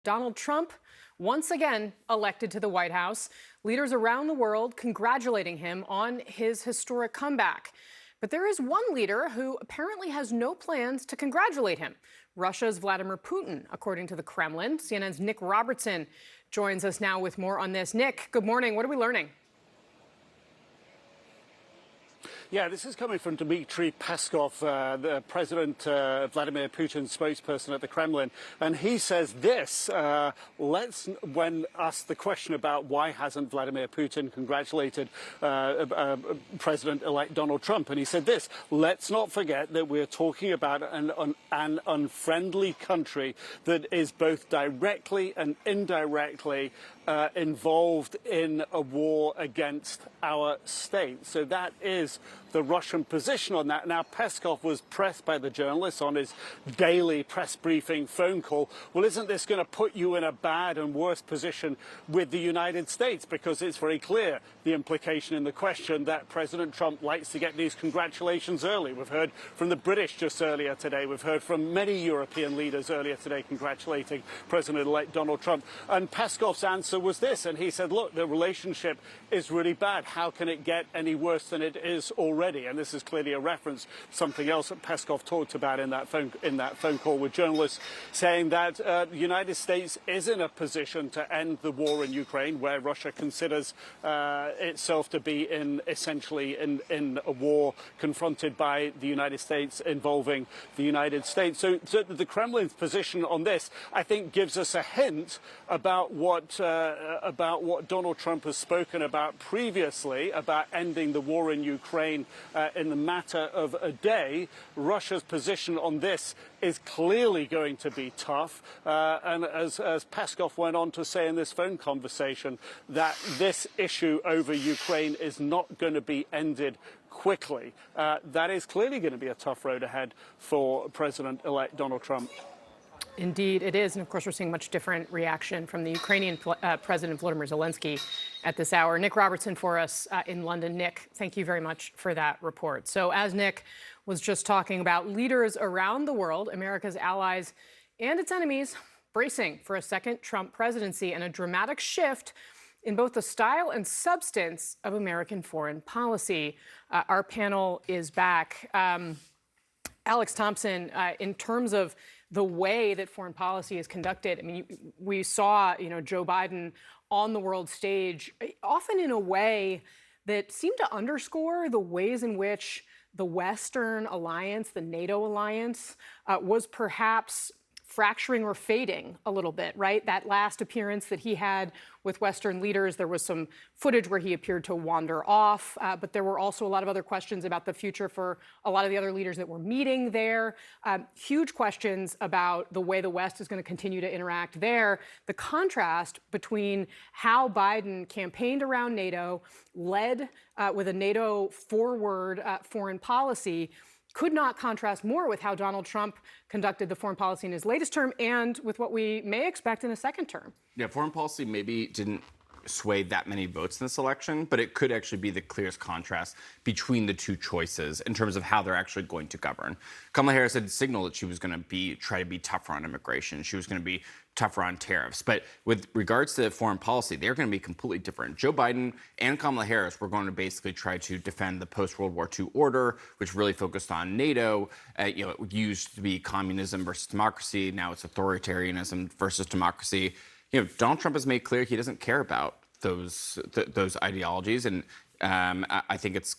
Donald Trump, once again elected to the White House. Leaders around the world congratulating him on his historic comeback. But there is one leader who apparently has no plans to congratulate him. Russia's Vladimir Putin, according to the Kremlin. CNN's Nick Robertson joins us now with more on this. Nick, good morning. What are we learning? Yeah, this is coming from Dmitry Peskov, the President Vladimir Putin's spokesperson at the Kremlin. And he says this, when asked the question about why hasn't Vladimir Putin congratulated President-elect Donald Trump. And he said this: let's not forget that we're talking about an unfriendly country that is both directly and indirectly involved in a war against our state. So that is the Russian position on that. Now, Peskov was pressed by the journalists on his daily press briefing phone call. Well, isn't this going to put you in a bad and worse position with the United States? Because it's very clear, the implication in the question, that President Trump likes to get these congratulations early. We've heard from the British just earlier today. We've heard from many European leaders earlier today congratulating President-elect Donald Trump. And Peskov's answer was this, and he said, look, the relationship is really bad. How can it get any worse than it is already? And this is clearly a reference to something else that Peskov talked about in that phone call with journalists, saying that the United States is in a position to end the war in Ukraine, where Russia considers itself to be essentially in a war confronted by the United States, involving the United States. So the Kremlin's position on this, I think, gives us a hint about what Donald Trump has spoken about previously, about ending the war in Ukraine in the matter of a day. Russia's position on this is clearly going to be tough. And as Peskov went on to say in this phone conversation, that this issue over Ukraine is not going to be ended quickly. That is clearly going to be a tough road ahead for President-elect Donald Trump. Indeed, it is. And of course, we're seeing much different reaction from the Ukrainian President Volodymyr Zelensky at this hour. Nick Robertson for us in London. Nick, thank you very much for that report. So as Nick was just talking about, leaders around the world, America's allies and its enemies, bracing for a second Trump presidency and a dramatic shift in both the style and substance of American foreign policy. Our panel is back. Alex Thompson, in terms of the way that foreign policy is conducted, I mean, we saw, Joe Biden on the world stage, often in a way that seemed to underscore the ways in which the Western alliance, the NATO alliance, was perhaps fracturing or fading a little bit, right? That last appearance that he had with Western leaders, there was some footage where he appeared to wander off, but there were also a lot of other questions about the future for a lot of the other leaders that were meeting there. Huge questions about the way the West is going to continue to interact there. The contrast between how Biden campaigned around NATO, led with a NATO forward foreign policy, could not contrast more with how Donald Trump conducted the foreign policy in his latest term and with what we may expect in a second term. Yeah, foreign policy maybe didn't sway that many votes in this election, but it could actually be the clearest contrast between the two choices in terms of how they're actually going to govern. Kamala Harris had signaled that she was going to try to be tougher on immigration. She was going to be tougher on tariffs. But with regards to foreign policy, they're going to be completely different. Joe Biden and Kamala Harris were going to basically try to defend the post-World War II order, which really focused on NATO. It used to be communism versus democracy. Now it's authoritarianism versus democracy. Donald Trump has made clear he doesn't care about those ideologies, and I think it's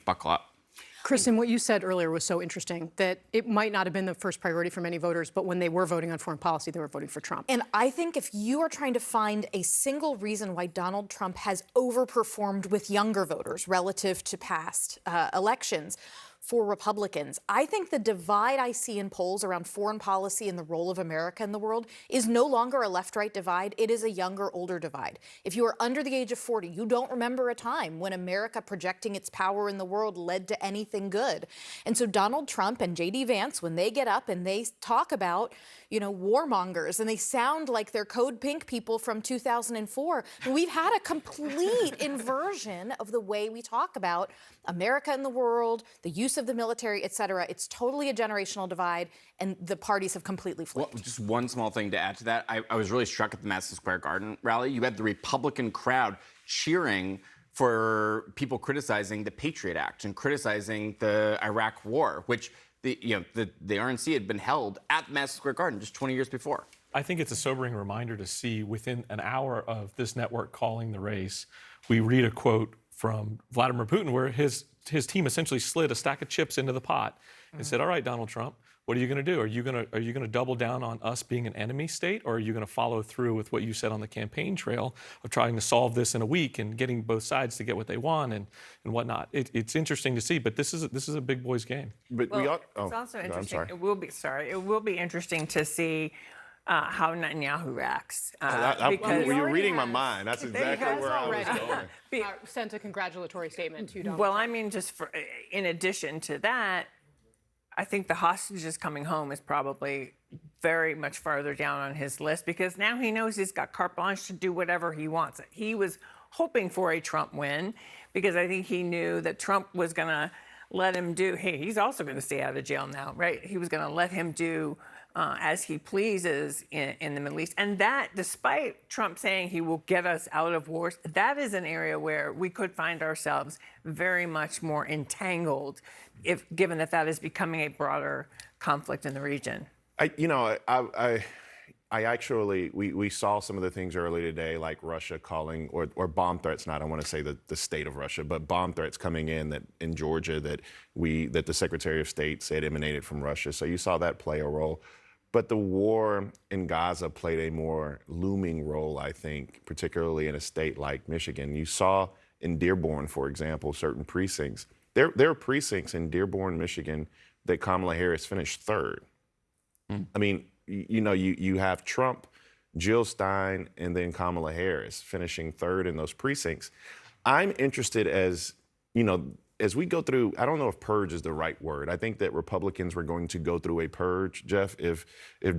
buckle up. Kristen, what you said earlier was so interesting, that it might not have been the first priority for many voters, but when they were voting on foreign policy, they were voting for Trump. And I think if you are trying to find a single reason why Donald Trump has overperformed with younger voters relative to past elections, for Republicans, I think the divide I see in polls around foreign policy and the role of America in the world is no longer a left-right divide. It is a younger-older divide. If you are under the age of 40, you don't remember a time when America projecting its power in the world led to anything good. And so Donald Trump and J.D. Vance, when they get up and they talk about, warmongers, and they sound like they're Code Pink people from 2004, we've had a complete inversion of the way we talk about America in the world, the use use of the military, et cetera. It's totally a generational divide, and the parties have completely flipped. Well, just one small thing to add to that. I was really struck at the Madison Square Garden rally. You had the Republican crowd cheering for people criticizing the Patriot Act and criticizing the Iraq War, which the RNC had been held at Madison Square Garden just 20 years before. I think it's a sobering reminder to see within an hour of this network calling the race, we read a quote from Vladimir Putin where his team essentially slid a stack of chips into the pot and said, all right, Donald Trump, what are you going to do? Are you going to double down on us being an enemy state, or are you going to follow through with what you said on the campaign trail of trying to solve this in a week and getting both sides to get what they want and whatnot? It's interesting to see, but this is a big boys game. But It's also interesting. It will be interesting to see how Netanyahu reacts. You're reading my mind. That's exactly where I was going. Sent a congratulatory statement to Donald Well, Trump. I mean, in addition to that, I think the hostages coming home is probably very much farther down on his list, because now he knows he's got carte blanche to do whatever he wants. He was hoping for a Trump win because I think he knew that Trump was going to let him do, hey, he's also going to stay out of jail now, right? He was going to let him do as he pleases in the Middle East. And that, despite Trump saying he will get us out of wars, that is an area where we could find ourselves very much more entangled, given that is becoming a broader conflict in the region. I actually, we saw some of the things early today, like Russia calling, or bomb threats, not I want to say the state of Russia, but bomb threats coming in Georgia that the Secretary of State said emanated from Russia. So you saw that play a role. But the war in Gaza played a more looming role, I think, particularly in a state like Michigan. You saw in Dearborn, for example, certain precincts. There are precincts in Dearborn, Michigan, that Kamala Harris finished third. I mean, you have Trump, Jill Stein, and then Kamala Harris finishing third in those precincts. I'm interested as we go through, I don't know if purge is the right word. I think that Republicans were going to go through a purge, Jeff. If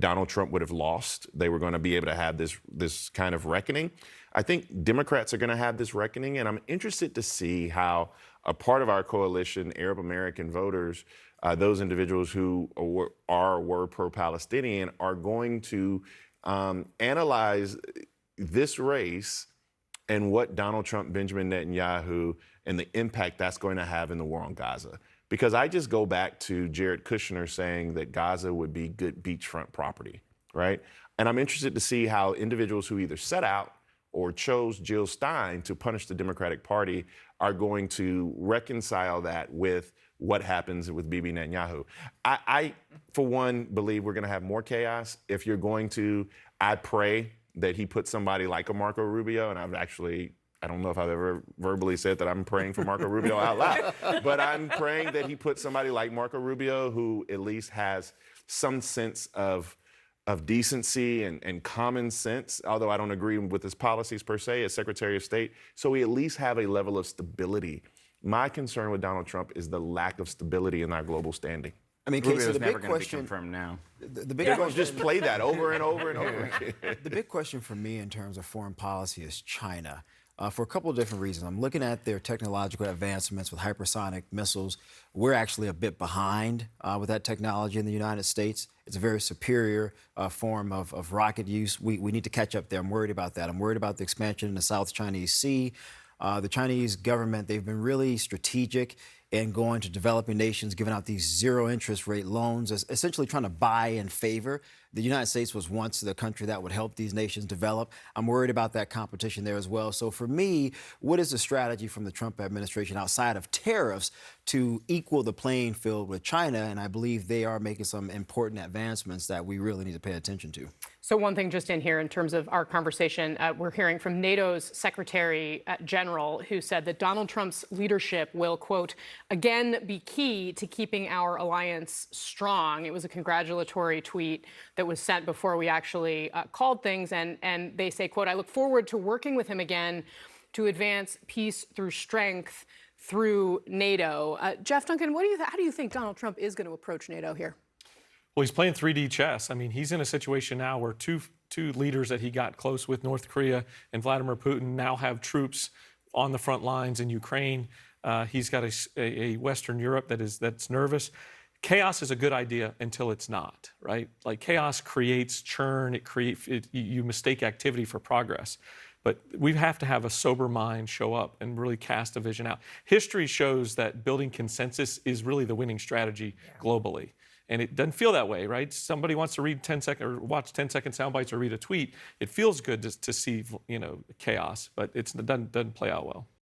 Donald Trump would have lost, they were going to be able to have this kind of reckoning. I think Democrats are going to have this reckoning, and I'm interested to see how a part of our coalition, Arab American voters, those individuals who were pro-Palestinian, are going to analyze this race and what Donald Trump, Benjamin Netanyahu, and the impact that's going to have in the war on Gaza. Because I just go back to Jared Kushner saying that Gaza would be good beachfront property, right? And I'm interested to see how individuals who either set out or chose Jill Stein to punish the Democratic Party are going to reconcile that with what happens with Bibi Netanyahu. I, for one, believe we're going to have more chaos. If you're going to, I pray that he puts somebody like a Marco Rubio, and I don't know if I've ever verbally said that I'm praying for Marco Rubio out loud, but I'm praying that he puts somebody like Marco Rubio who at least has some sense of decency and common sense, although I don't agree with his policies per se as Secretary of State, so we at least have a level of stability. My concern with Donald Trump is the lack of stability in our global standing. I mean, Rubio's Casey, the never big going to be question. confirmed now. The big They're going to question. just play that over and over and over again. The big question for me in terms of foreign policy is China. For a couple of different reasons. I'm looking at their technological advancements with hypersonic missiles. We're actually a bit behind with that technology in the United States. It's a very superior form of rocket use. We need to catch up there. I'm worried about that. I'm worried about the expansion in the South Chinese Sea. The Chinese government, they've been really strategic in going to developing nations, giving out these zero interest rate loans, essentially trying to buy in favor. The United States was once the country that would help these nations develop. I'm worried about that competition there as well. So for me, what is the strategy from the Trump administration outside of tariffs to equal the playing field with China? And I believe they are making some important advancements that we really need to pay attention to. So one thing just in here in terms of our conversation, we're hearing from NATO's Secretary General, who said that Donald Trump's leadership will, quote, again be key to keeping our alliance strong. It was a congratulatory tweet that was sent before we actually called things. And they say, quote, I look forward to working with him again to advance peace through strength through NATO. Jeff Duncan, how do you think Donald Trump is going to approach NATO here? Well, he's playing 3D chess. I mean, he's in a situation now where two leaders that he got close with, North Korea and Vladimir Putin, now have troops on the front lines in Ukraine. He's got a Western Europe that's nervous. Chaos is a good idea until it's not, right? Like chaos creates churn. You mistake activity for progress. But we have to have a sober mind show up and really cast a vision out. History shows that building consensus is really the winning strategy globally. And it doesn't feel that way, right? Somebody wants to read 10-second or watch 10-second sound bites or read a tweet. It feels good to see, chaos, but it doesn't play out well.